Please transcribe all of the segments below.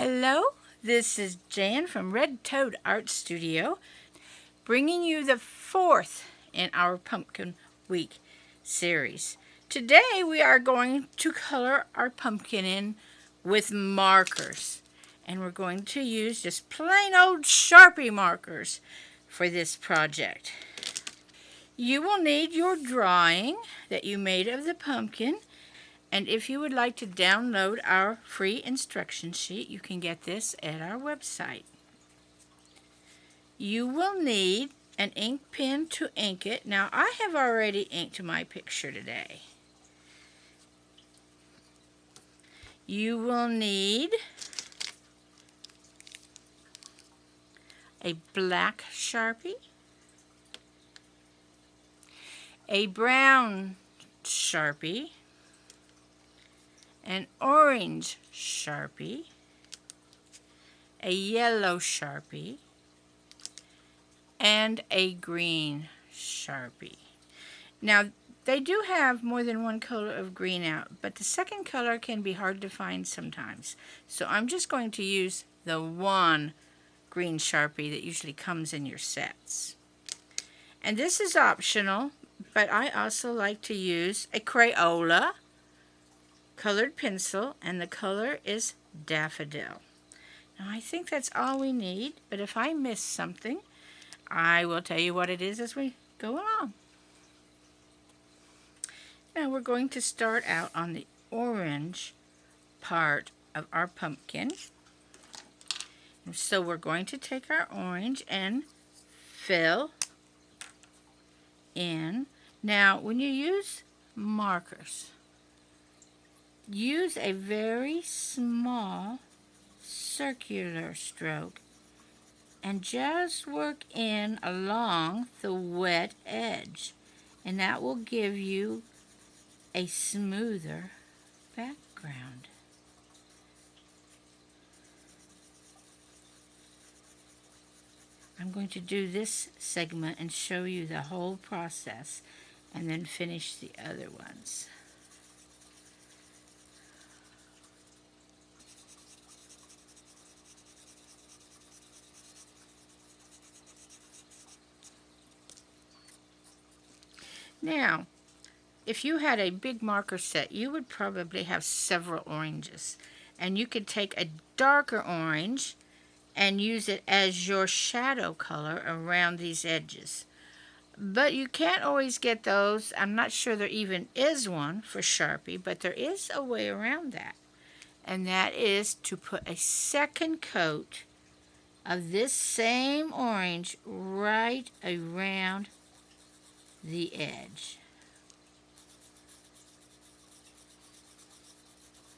Hello, this is Jan from Red Toad Art Studio, bringing you the fourth in our Pumpkin Week series. Today we are going to color our pumpkin in with markers, and we're going to use just plain old Sharpie markers for this project. You will need your drawing that you made of the pumpkin. And if you would like to download our free instruction sheet, you can get this at our website. You will need an ink pen to ink it. Now, I have already inked my picture today. You will need a black Sharpie, a brown Sharpie, an orange Sharpie, a yellow Sharpie, and a green Sharpie. Now, they do have more than one color of green out, but the second color can be hard to find sometimes. So I'm just going to use the one green Sharpie that usually comes in your sets. And this is optional, but I also like to use a Crayola colored pencil, and the color is Daffodil. Now I think that's all we need, but if I miss something, I will tell you what it is as we go along. Now we're going to start out on the orange part of our pumpkin. So we're going to take our orange and fill in. Now when you use markers, use a very small circular stroke and just work in along the wet edge, and that will give you a smoother background. I'm going to do this segment and show you the whole process and then finish the other ones. Now, if you had a big marker set, you would probably have several oranges. And you could take a darker orange and use it as your shadow color around these edges. But you can't always get those. I'm not sure there even is one for Sharpie, but there is a way around that. And that is to put a second coat of this same orange right around the edge.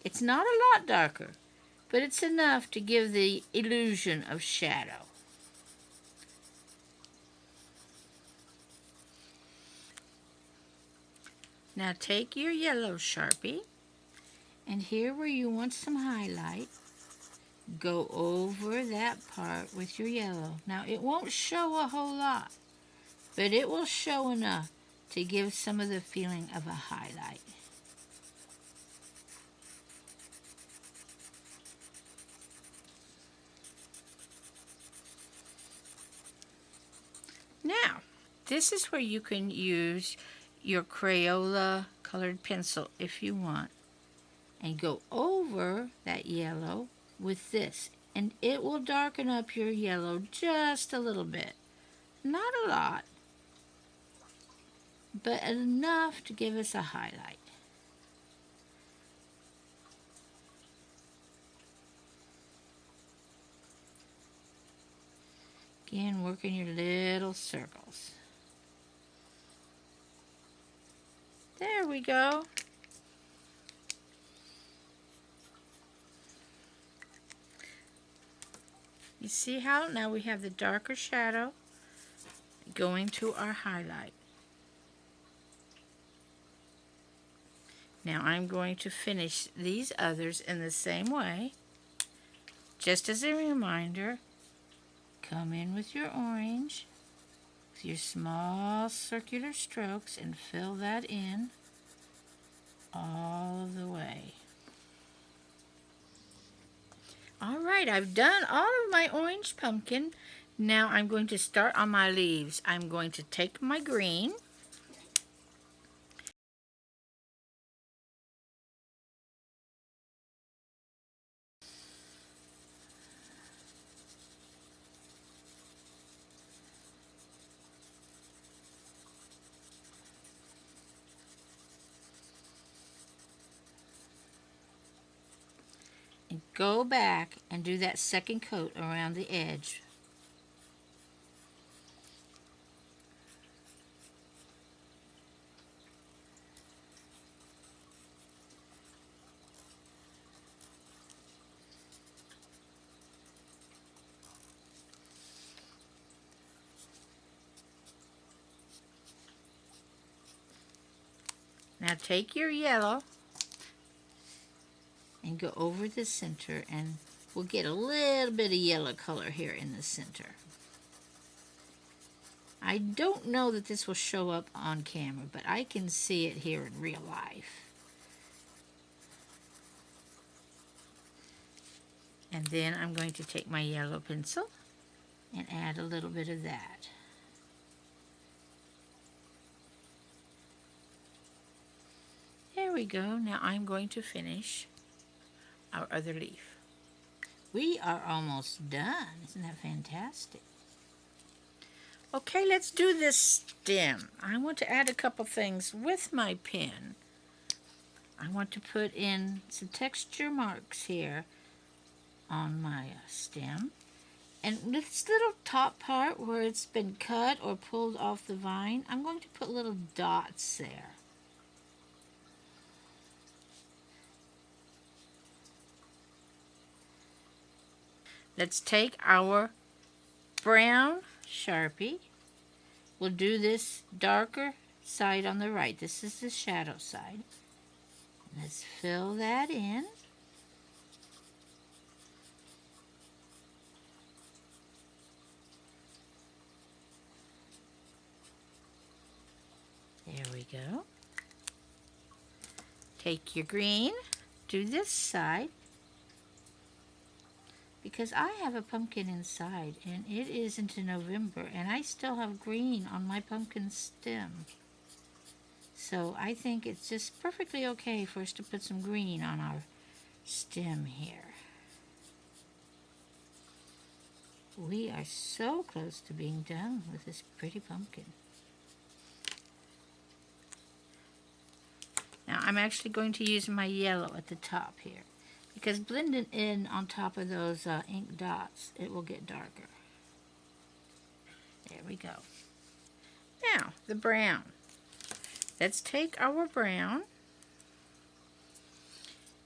It's not a lot darker, but it's enough to give the illusion of shadow. Now take your yellow Sharpie, and here where you want some highlight, go over that part with your yellow. Now it won't show a whole lot, but it will show enough to give some of the feeling of a highlight. Now, this is where you can use your Crayola colored pencil if you want, and go over that yellow with this, and it will darken up your yellow just a little bit. Not a lot, but enough to give us a highlight. Again, work in your little circles. There we go. You see how now we have the darker shadow going to our highlight. Now I'm going to finish these others in the same way. Just as a reminder, come in with your orange, with your small circular strokes, and fill that in all the way. All right. Alright, I've done all of my orange pumpkin. Now I'm going to start on my leaves. I'm going to take my green. And go back and do that second coat around the edge. Now take your yellow and go over the center, and we'll get a little bit of yellow color here in the center. I don't know that this will show up on camera, but I can see it here in real life. And then I'm going to take my yellow pencil and add a little bit of that. There we go. Now I'm going to finish our other leaf. We are almost done. Isn't that fantastic? Okay, let's do this stem. I want to add a couple things with my pen. I want to put in some texture marks here on my stem. And this little top part where it's been cut or pulled off the vine, I'm going to put little dots there. Let's take our brown Sharpie. We'll do this darker side on the right. This is the shadow side. Let's fill that in. There we go. Take your green, do this side, because I have a pumpkin inside and it is into November and I still have green on my pumpkin stem. So I think it's just perfectly okay for us to put some green on our stem here. We are so close to being done with this pretty pumpkin. Now I'm actually going to use my yellow at the top here, because blending in on top of those ink dots, it will get darker. There we go. Now, the brown. Let's take our brown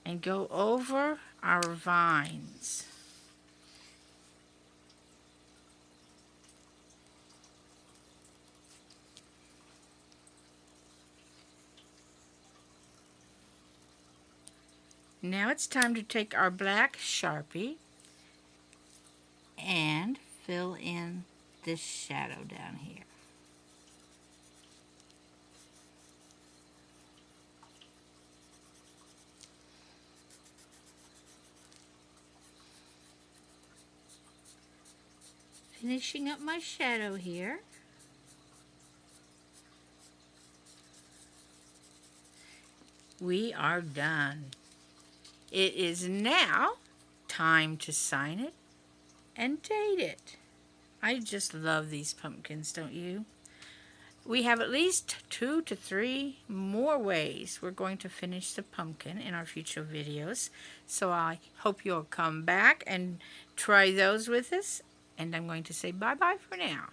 and go over our vines. Now it's time to take our black Sharpie and fill in this shadow down here. Finishing up my shadow here. We are done. It is now time to sign it and date it. I just love these pumpkins, don't you? We have at least 2 to 3 more ways we're going to finish the pumpkin in our future videos. So I hope you'll come back and try those with us. And I'm going to say bye-bye for now.